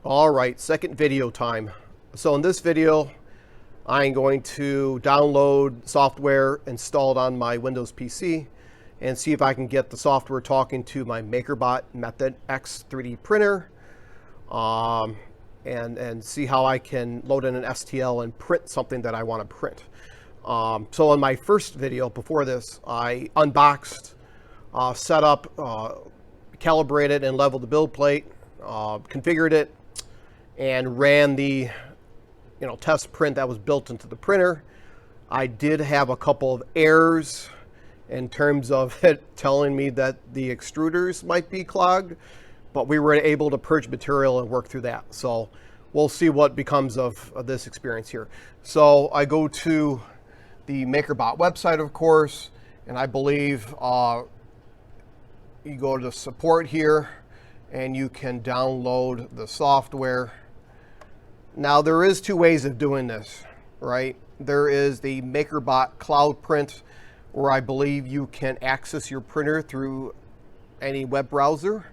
All right, second video time. So in this video, I'm going to download software, install it on my Windows PC, and see if I can get the software talking to my Makerbot Method X 3D printer, and see how I can load in an STL and print something that I want to print. So in my first video before this, I unboxed, set up, calibrated and leveled the build plate, configured it, and ran the test print that was built into the printer. I did have a couple of errors in terms of it telling me that the extruders might be clogged, but we were able to purge material and work through that. So we'll see what becomes of this experience here. So I go to the Makerbot website, of course, and I believe you go to support here and you can download the software. Now there is two ways of doing this, right? There is the Makerbot Cloud Print, where I believe you can access your printer through any web browser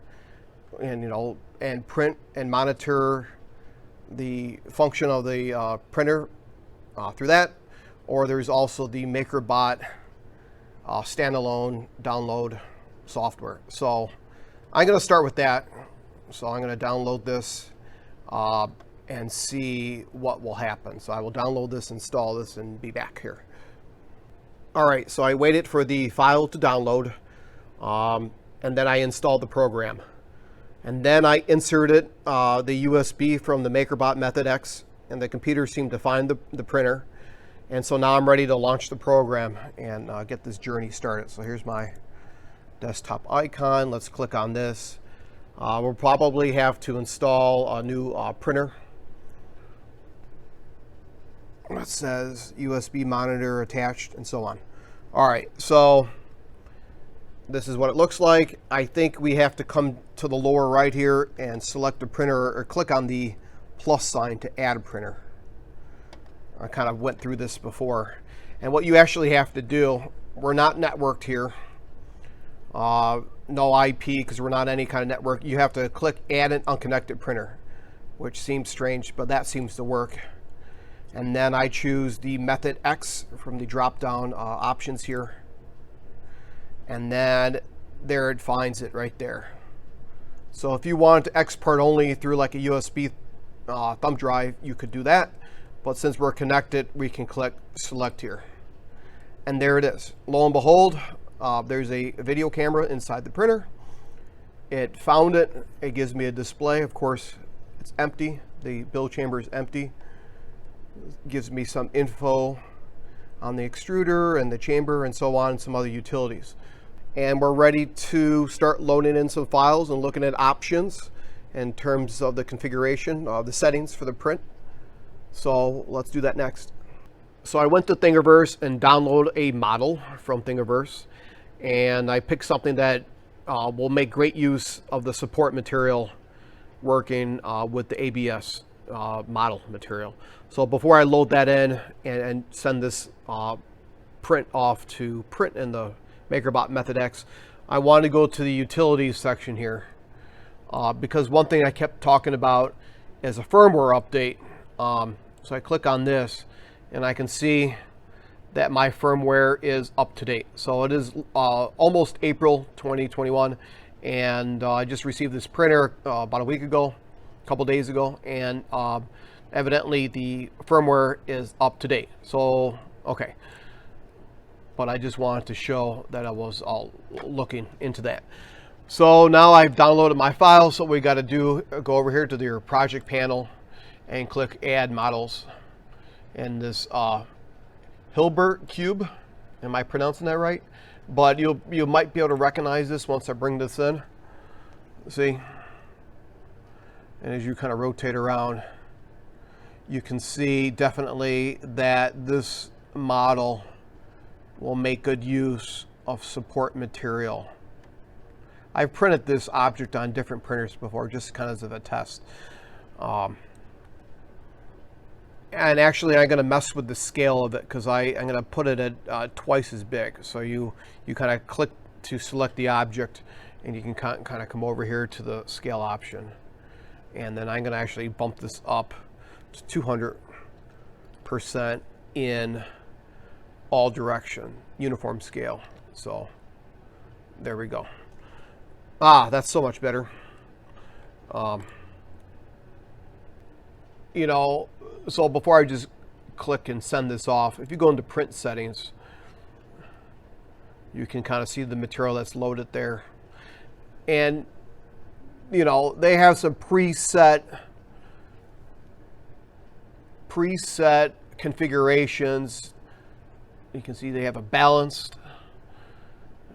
and print and monitor the function of the printer through that. Or there's also the Makerbot standalone download software. So I'm going to start with that. So I'm going to download this and see what will happen. So I will download this, install this, and be back here. All right, so I waited for the file to download, and then I installed the program. And then I inserted the USB from the Makerbot Method X, and the computer seemed to find the printer. And so now I'm ready to launch the program and get this journey started. So here's my desktop icon. Let's click on this. We'll probably have to install a new printer. It says USB monitor attached and so on. All right, so this is what it looks like. I think we have to come to the lower right here and select the printer, or click on the plus sign to add a printer. I kind of went through this before. And what you actually have to do, we're not networked here. No IP, because we're not any kind of network. You have to click add an unconnected printer, which seems strange, but that seems to work. And then I choose the Method X from the drop-down options here. And then there it finds it right there. So if you wanted to export only through like a USB thumb drive, you could do that. But since we're connected, we can click select here. And there it is. Lo and behold, there's a video camera inside the printer. It found it. It gives me a display. Of course, it's empty. The build chamber is empty. It gives me some info on the extruder and the chamber and so on, and some other utilities. And we're ready to start loading in some files and looking at options in terms of the configuration of the settings for the print. So let's do that next. So I went to Thingiverse and downloaded a model from Thingiverse, and I picked something that will make great use of the support material working with the ABS model material. So before I load that in and send this print off to print in the Makerbot Method X, I want to go to the utilities section here, because one thing I kept talking about is a firmware update. So I click on this and I can see that my firmware is up to date. So it is almost April 2021, and I just received this printer about a week ago, a couple days ago, and evidently the firmware is up to date. So okay, but I just wanted to show that I was looking into that. So now I've downloaded my file. So what we got to do, go over here to your project panel and click add models, and this Hilbert cube, am I pronouncing that right? But you might be able to recognize this once I bring this in. See, and as you kind of rotate around, you can see definitely that this model will make good use of support material. I've printed this object on different printers before, just kind of as a test. And actually, I'm going to mess with the scale of it, because I'm going to put it at twice as big. So you kind of click to select the object, and you can kind of come over here to the scale option. And then I'm going to actually bump this up to 200% in all direction, uniform scale. So there we go. That's so much better. You know, so before I just click and send this off, if you go into print settings, you can kind of see the material that's loaded there. And, you know, they have some preset configurations. You can see they have a balanced,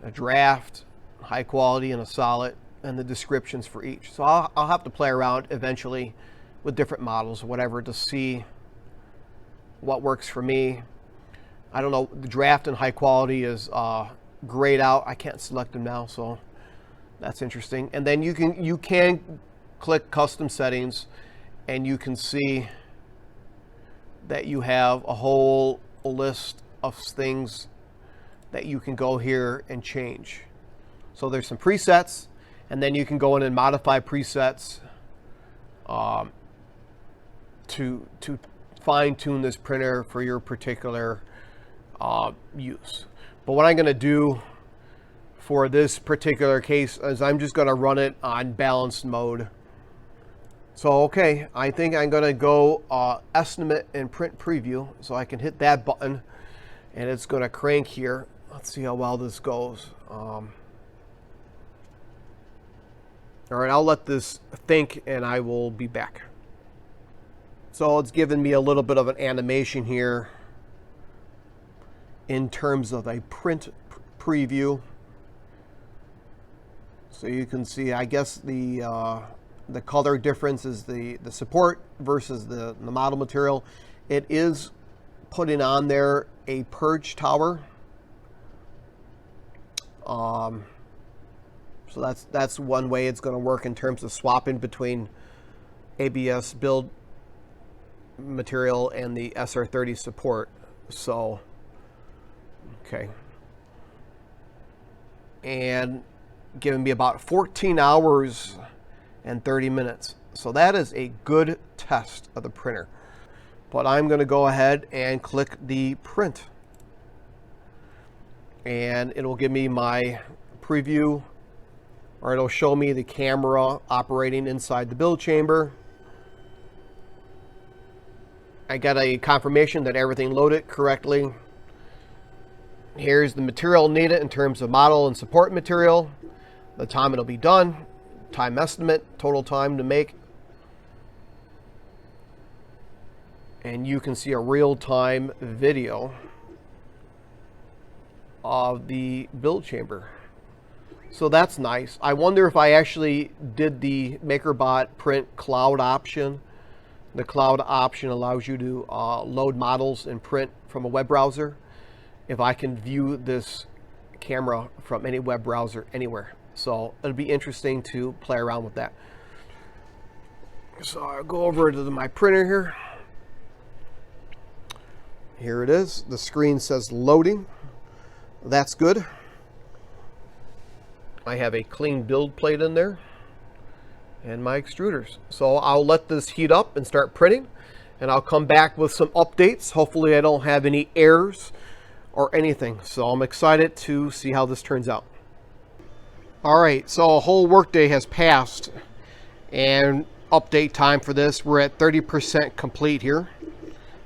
a draft, high quality, and a solid, and the descriptions for each. So I'll have to play around eventually with different models or whatever to see what works for me. I don't know, the draft and high quality is grayed out. I can't select them now, so that's interesting. And then you can click custom settings, and you can see that you have a whole list of things that you can go here and change. So there's some presets, and then you can go in and modify presets to fine-tune this printer for your particular use. But what I'm going to do for this particular case is I'm just going to run it on balanced mode. So okay, I think I'm going to go estimate and print preview, so I can hit that button and it's going to crank here. Let's see how well this goes. All right, I'll let this think and I will be back. So it's given me a little bit of an animation here in terms of a print preview. So you can see, I guess the color difference is the support versus the model material. It is putting on there a purge tower. So that's one way it's going to work in terms of swapping between ABS build material and the SR30 support. So okay, and giving me about 14 hours and 30 minutes. So that is a good test of the printer. But I'm going to go ahead and click the print, and it'll give me my preview, or it'll show me the camera operating inside the build chamber. I got a confirmation that everything loaded correctly. Here's the material needed in terms of model and support material, the time it'll be done, time estimate, total time to make. And you can see a real-time video of the build chamber. So that's nice. I wonder if I actually did the Makerbot print cloud option. The cloud option allows you to load models and print from a web browser. If I can view this camera from any web browser anywhere. So it'll be interesting to play around with that. So I'll go over to my printer here. Here it is. The screen says loading. That's good. I have a clean build plate in there and my extruders. So I'll let this heat up and start printing, and I'll come back with some updates. Hopefully I don't have any errors or anything. So I'm excited to see how this turns out. All right, so a whole workday has passed, and update time for this, we're at 30% complete here.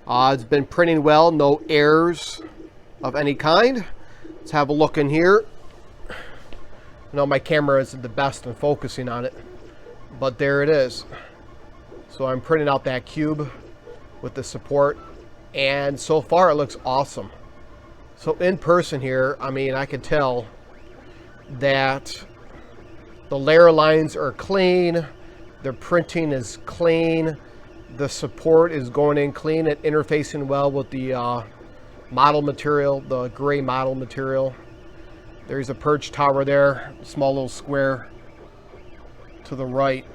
It's been printing well, no errors of any kind. Let's have a look in here. I know my camera isn't the best in focusing on it, but there it is. So I'm printing out that cube with the support, and so far it looks awesome. So in person here, I mean, I can tell that the layer lines are clean, the printing is clean, the support is going in clean and interfacing well with the model material, the gray model material. There's a purge tower there, small little square to the right.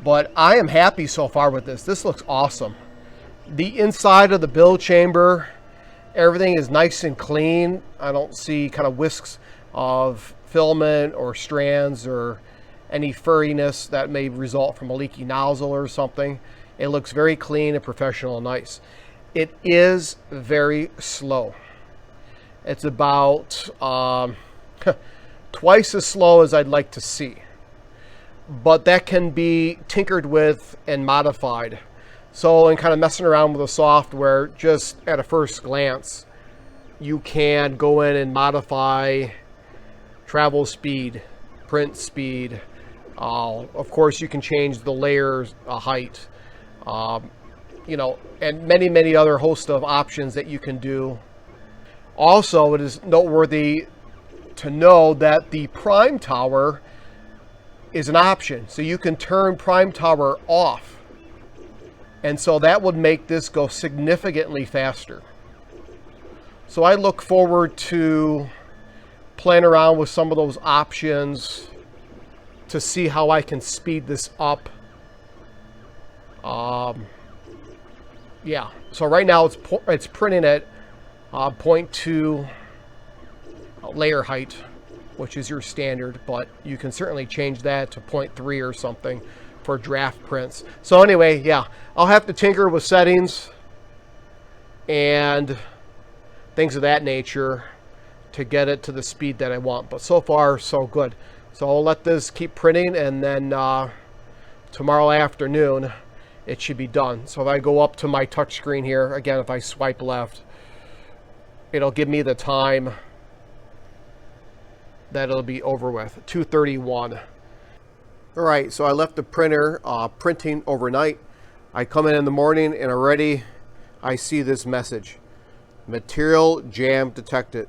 But I am happy so far with this. This looks awesome. The inside of the build chamber, everything is nice and clean. I don't see kind of whisks of filament or strands or any furriness that may result from a leaky nozzle or something. It looks very clean and professional and nice. It is very slow. It's about twice as slow as I'd like to see. But that can be tinkered with and modified. So in kind of messing around with the software, just at a first glance, you can go in and modify travel speed, print speed. Of course, you can change the layers height, you know, and many other host of options that you can do. Also, it is noteworthy to know that the prime tower is an option. So you can turn prime tower off. And so that would make this go significantly faster. So I look forward to playing around with some of those options to see how I can speed this up. Yeah, so right now it's printing at 0.2 layer height, which is your standard, but you can certainly change that to 0.3 or something for draft prints. So anyway, yeah, I'll have to tinker with settings and things of that nature to get it to the speed that I want. But so far, so good. So I'll let this keep printing, and then tomorrow afternoon, it should be done. So if I go up to my touch screen here, again, if I swipe left, it'll give me the time that it'll be over with, 2:31. All right, so I left the printer printing overnight. I come in the morning and already I see this message, material jam detected.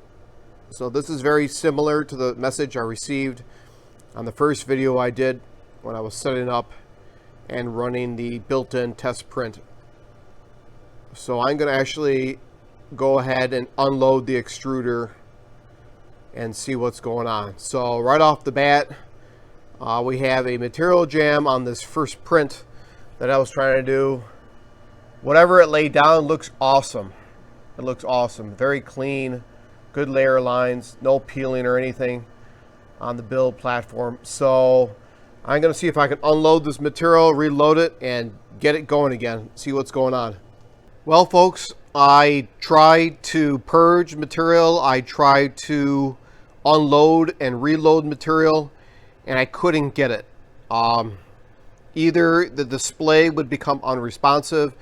So this is very similar to the message I received on the first video I did when I was setting up and running the built-in test print. So I'm going to actually go ahead and unload the extruder and see what's going on. So right off the bat, we have a material jam on this first print that I was trying to do. Whatever it laid down looks awesome. It looks awesome. Very clean, good layer lines, no peeling or anything on the build platform. So I'm going to see if I can unload this material, reload it, and get it going again. See what's going on. Well, folks, I tried to purge material. I tried to unload and reload material, and I couldn't get it. Either the display would become unresponsive,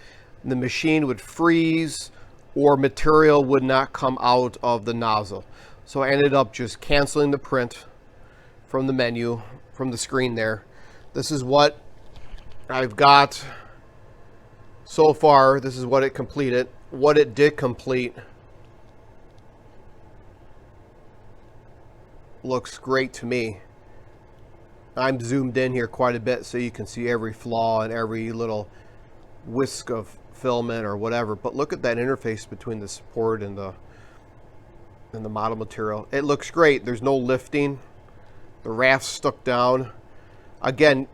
the machine would freeze, or material would not come out of the nozzle. So I ended up just canceling the print from the menu, from the screen there. This is what I've got so far. This is what it completed. What it did complete looks great to me. I'm zoomed in here quite a bit so you can see every flaw and every little whisk of filament or whatever. But look at that interface between the support and the model material. It looks great. There's no lifting. The raft's stuck down. Again,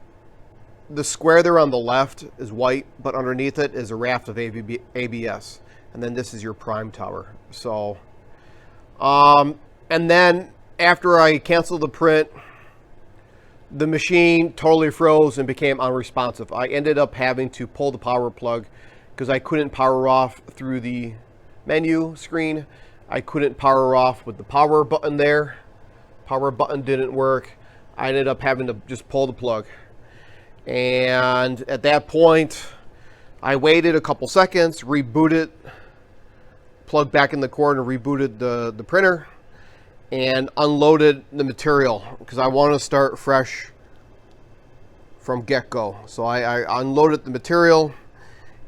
the square there on the left is white, but underneath it is a raft of ABS. And then this is your prime tower. So, and then after I canceled the print, the machine totally froze and became unresponsive. I ended up having to pull the power plug because I couldn't power off through the menu screen. I couldn't power off with the power button there. Power button didn't work. I ended up having to just pull the plug. And at that point, I waited a couple seconds, rebooted, plugged back in the cord and rebooted the printer, and unloaded the material because I want to start fresh from get-go. So I unloaded the material,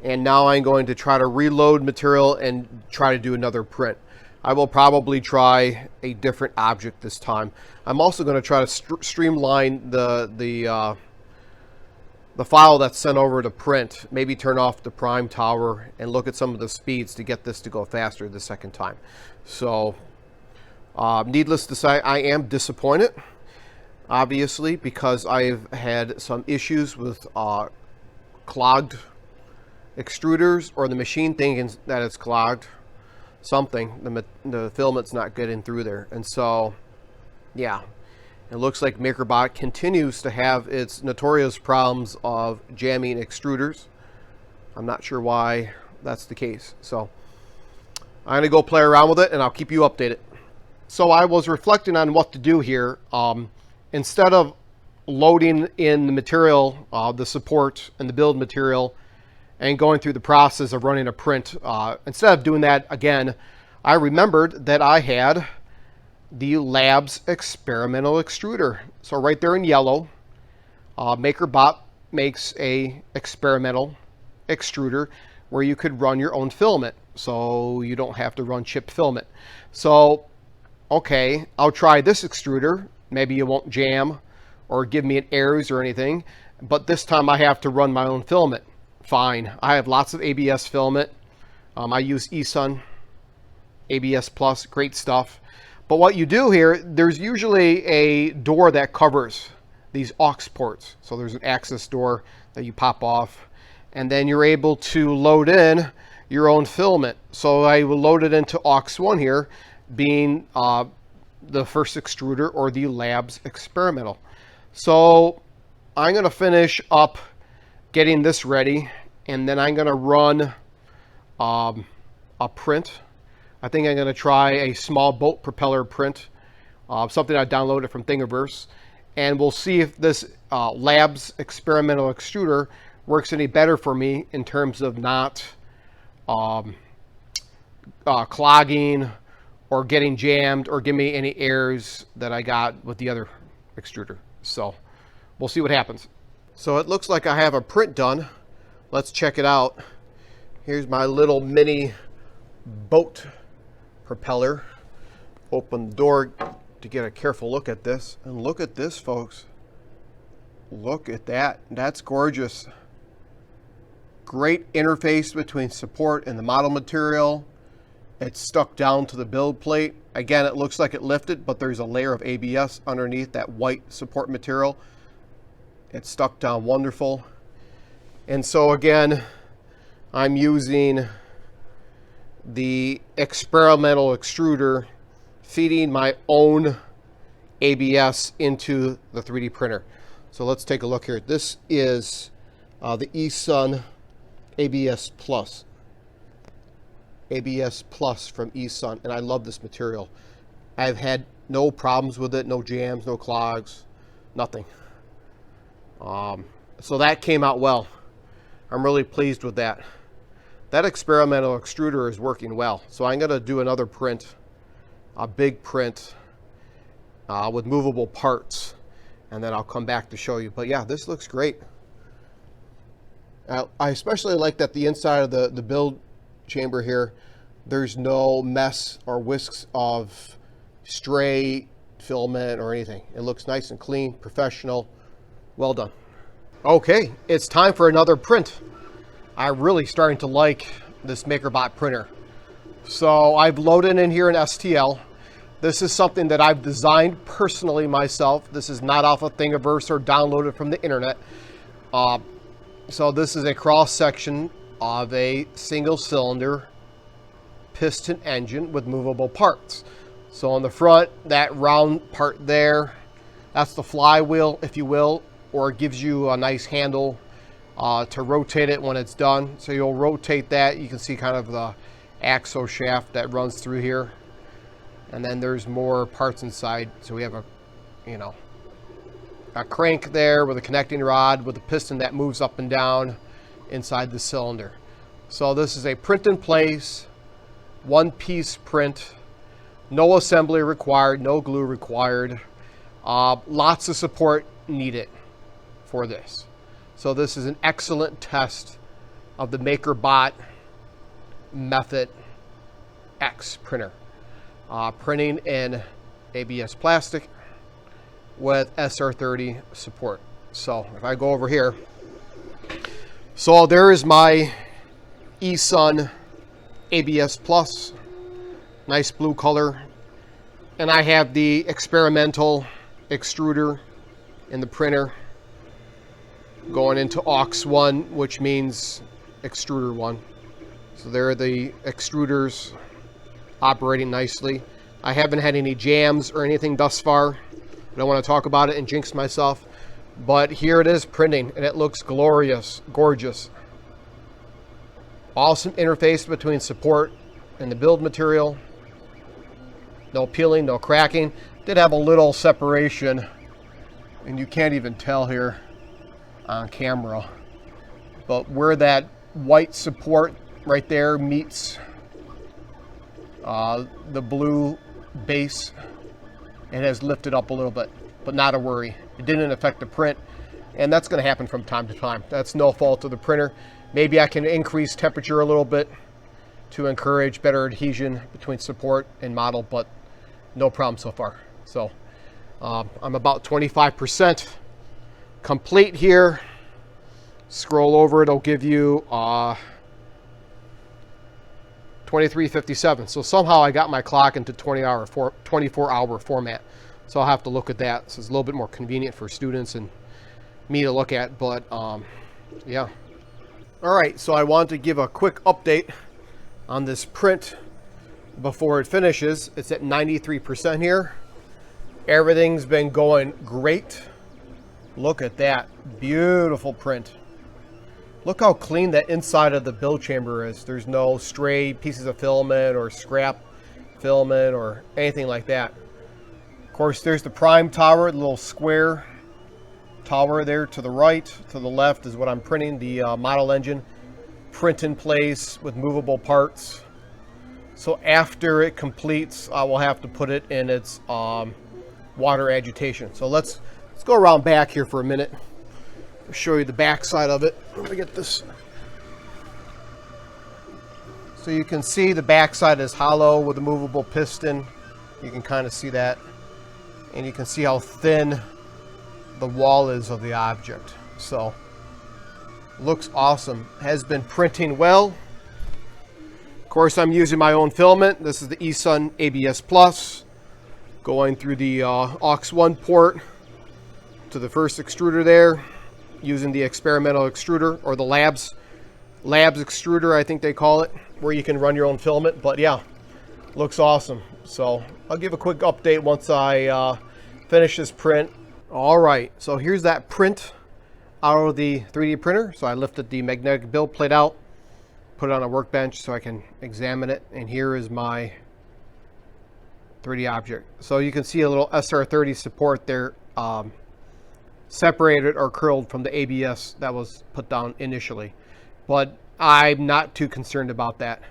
and now I'm going to try to reload material and try to do another print. I will probably try a different object this time. I'm also going to try to streamline the file that's sent over to print, maybe turn off the prime tower and look at some of the speeds to get this to go faster the second time. So needless to say, I am disappointed, obviously, because I've had some issues with clogged extruders, or the machine thinking that it's clogged. Something, the filament's not getting through there. And so, yeah. It looks like Makerbot continues to have its notorious problems of jamming extruders. I'm not sure why that's the case. So I'm gonna go play around with it and I'll keep you updated. So I was reflecting on what to do here. Instead of loading in the material, the support and the build material, and going through the process of running a print, instead of doing that again, I remembered that I had the Labs Experimental Extruder. So right there in yellow, Makerbot makes a experimental extruder where you could run your own filament, so you don't have to run chip filament. So, okay, I'll try this extruder. Maybe it won't jam or give me an errors or anything, but this time I have to run my own filament. Fine, I have lots of ABS filament. I use eSun, ABS Plus, great stuff. But what you do here, there's usually a door that covers these aux ports. So there's an access door that you pop off, and then you're able to load in your own filament. So I will load it into aux1 here, being the first extruder, or the Labs Experimental. So I'm going to finish up getting this ready, and then I'm going to run a print. I think I'm going to try a small boat propeller print, something I downloaded from Thingiverse, and we'll see if this Labs Experimental Extruder works any better for me in terms of not clogging or getting jammed or give me any errors that I got with the other extruder. So we'll see what happens. So it looks like I have a print done. Let's check it out. Here's my little mini boat propeller. Open the door to get a careful look at this, and look at this, folks. Look at that. That's gorgeous. Great interface between support and the model material. It's stuck down to the build plate. Again, it looks like it lifted, but there's a layer of ABS underneath that white support material. It's stuck down wonderful. And so again, I'm using the experimental extruder, feeding my own ABS into the 3D printer. So let's take a look here. This is the eSun ABS Plus. ABS Plus from eSun, and I love this material. I've had no problems with it, no jams, no clogs, nothing. So that came out well. I'm really pleased with that. That experimental extruder is working well. So I'm going to do another print, a big print with movable parts, and then I'll come back to show you. But yeah, this looks great. I especially like that the inside of the build chamber here, there's no mess or whisks of stray filament or anything. It looks nice and clean, professional. Well done. Okay, it's time for another print. I'm really starting to like this Makerbot printer. So I've loaded in here an STL. This is something that I've designed personally myself. This is not off of Thingiverse or downloaded from the internet. So this is a cross section of a single cylinder piston engine with movable parts. So on the front, that round part there, that's the flywheel, if you will, or it gives you a nice handle to rotate it when it's done. So you'll rotate that. You can see kind of the axle shaft that runs through here. And then there's more parts inside. So we have a crank there with a connecting rod with a piston that moves up and down inside the cylinder. So this is a print in place, one-piece print, no assembly required, no glue required. Lots of support needed for this. So this is an excellent test of the Makerbot Method X printer. Printing in ABS plastic with SR30 support. So if I go over here, so there is my eSun ABS Plus, nice blue color, and I have the experimental extruder in the printer going into aux1, which means extruder 1. So there are the extruders operating nicely. I haven't had any jams or anything thus far. I don't want to talk about it and jinx myself, but here it is printing, and it looks glorious, gorgeous. Awesome interface between support and the build material. No peeling, no cracking. Did have a little separation, and you can't even tell here on camera, but where that white support right there meets the blue base, it has lifted up a little bit, but not a worry. It didn't affect the print, and that's going to happen from time to time. That's no fault of the printer. Maybe I can increase temperature a little bit to encourage better adhesion between support and model, but no problem so far. So I'm about 25% complete here. Scroll over, it'll give you 23:57. So somehow I got my clock into 24-hour format. So I'll have to look at that. So it's a little bit more convenient for students and me to look at, but yeah. All right, so I want to give a quick update on this print before it finishes. It's at 93% here. Everything's been going great. Look at that, beautiful print. Look how clean that inside of the build chamber is. There's no stray pieces of filament or scrap filament or anything like that. Of course, there's the prime tower, the little square tower there to the right. To the left is what I'm printing, the model engine. Print in place with movable parts. So after it completes, I will have to put it in its water agitation. So let's go around back here for a minute. I'll show you the back side of it. Let me get this. So you can see the back side is hollow with a movable piston. You can kind of see that. And you can see how thin the wall is of the object. So looks awesome. Has been printing well. Of course, I'm using my own filament. This is the eSun ABS Plus, going through the aux 1 port to the first extruder there, using the experimental extruder, or the Labs Extruder, I think they call it, where you can run your own filament. But yeah, looks awesome. So I'll give a quick update once I finish this print. All right, so here's that print out of the 3D printer. So I lifted the magnetic build plate out, put it on a workbench so I can examine it, and here is my 3D object. So you can see a little SR30 support there, separated or curled from the ABS that was put down initially, but I'm not too concerned about that,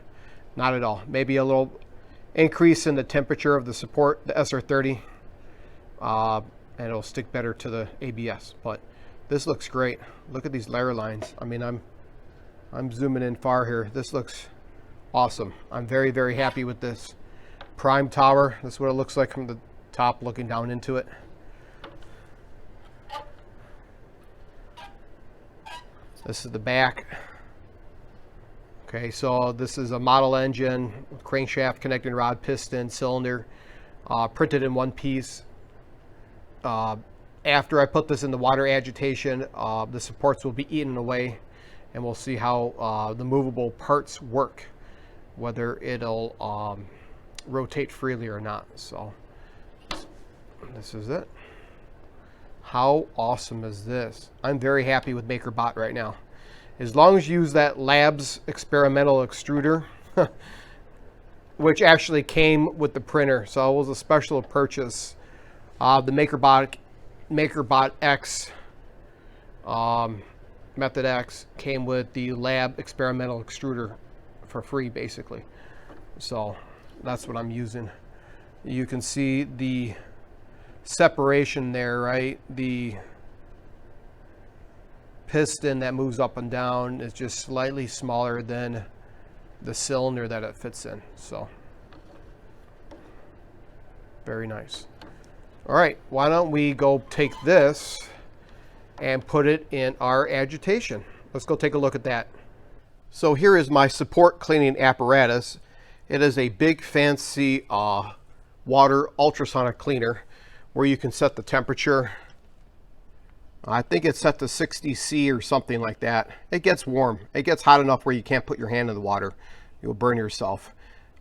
not at all. Maybe a little increase in the temperature of the support, the SR30, and it'll stick better to the ABS. But this looks great. Look at these layer lines. I mean, I'm zooming in far here. This looks awesome. I'm very, very happy with this prime tower. This is what it looks like from the top looking down into it. This is the back. Okay, so this is a model engine, crankshaft, connecting rod, piston, cylinder, printed in one piece. After I put this in the water agitation, the supports will be eaten away, and we'll see how the movable parts work, whether it'll rotate freely or not. So this is it. How awesome is this? I'm very happy with Makerbot right now. As long as you use that Labs Experimental Extruder, which actually came with the printer, so it was a special purchase. The Makerbot X, Method X, came with the Lab Experimental Extruder for free, basically. So that's what I'm using. You can see the separation there, right? The piston that moves up and down is just slightly smaller than the cylinder that it fits in. So very nice. All right, why don't we go take this and put it in our agitation. Let's go take a look at that. So here is my support cleaning apparatus. It is a big fancy water ultrasonic cleaner where you can set the temperature. I think it's set to 60 C or something like that. It gets warm. It gets hot enough where you can't put your hand in the water. You'll burn yourself.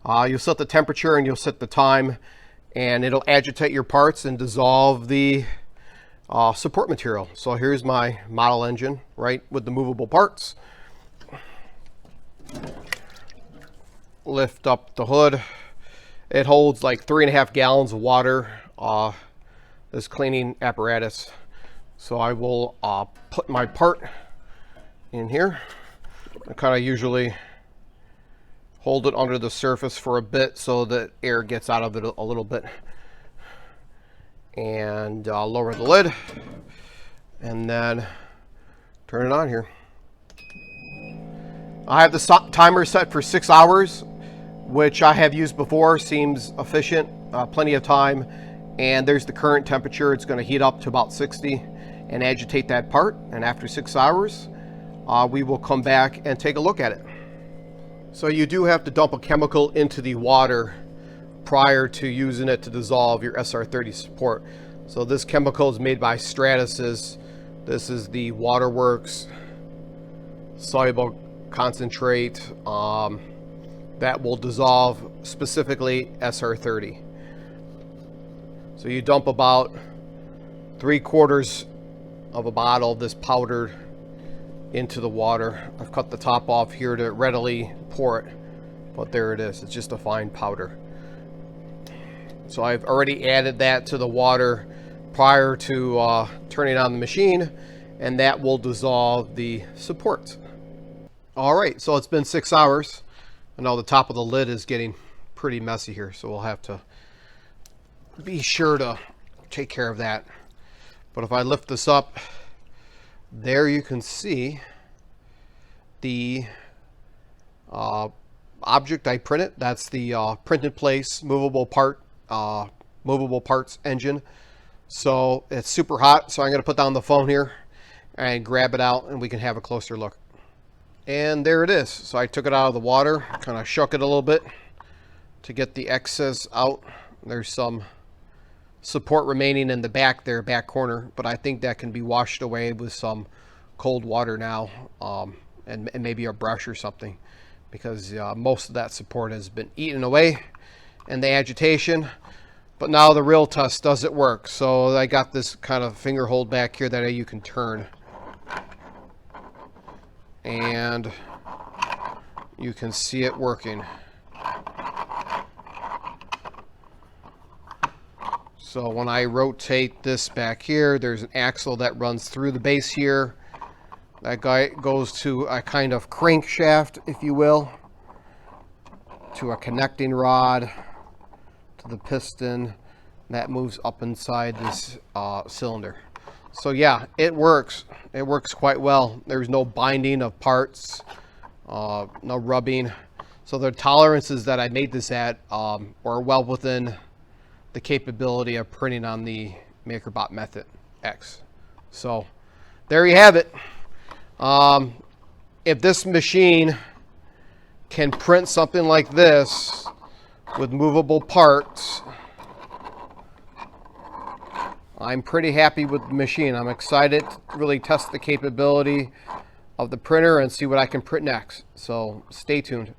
You'll set the temperature and you'll set the time, and it'll agitate your parts and dissolve the support material. So here's my model engine, right, with the movable parts. Lift up the hood. It holds like 3.5 gallons of water, this cleaning apparatus. So I will put my part in here. I kind of usually hold it under the surface for a bit so that air gets out of it a little bit. And lower the lid and then turn it on here. I have the timer set for 6 hours, which I have used before. Seems efficient, plenty of time. And there's the current temperature. It's going to heat up to about 60 and agitate that part. And after 6 hours, we will come back and take a look at it. So you do have to dump a chemical into the water prior to using it to dissolve your SR30 support. So this chemical is made by Stratasys. This is the Waterworks soluble concentrate that will dissolve specifically SR30. So you dump about 3/4 of a bottle of this powder into the water. I've cut the top off here to readily pour it, but there it is. It's just a fine powder. So I've already added that to the water prior to turning on the machine, and that will dissolve the supports. All right, so it's been 6 hours. I know the top of the lid is getting pretty messy here, so we'll have to be sure to take care of that. But if I lift this up, there you can see the object I printed. That's the print in place movable parts engine. So it's super hot, so I'm going to put down the phone here and grab it out and we can have a closer look. And there it is. So I took it out of the water, kind of shook it a little bit to get the excess out. There's some support remaining in the back there, back corner, but I think that can be washed away with some cold water now, and maybe a brush or something, because most of that support has been eaten away in the agitation. But now the real test, does it work? So I got this kind of finger hold back here that you can turn, and you can see it working. So when I rotate this back here, there's an axle that runs through the base here. That guy goes to a kind of crankshaft, if you will, to a connecting rod, to the piston that moves up inside this cylinder. So yeah, it works. It works quite well. There's no binding of parts, no rubbing. So the tolerances that I made this at are well within the capability of printing on the Makerbot Method X. So there you have it. If this machine can print something like this with movable parts, I'm pretty happy with the machine. I'm excited to really test the capability of the printer and see what I can print next. So stay tuned.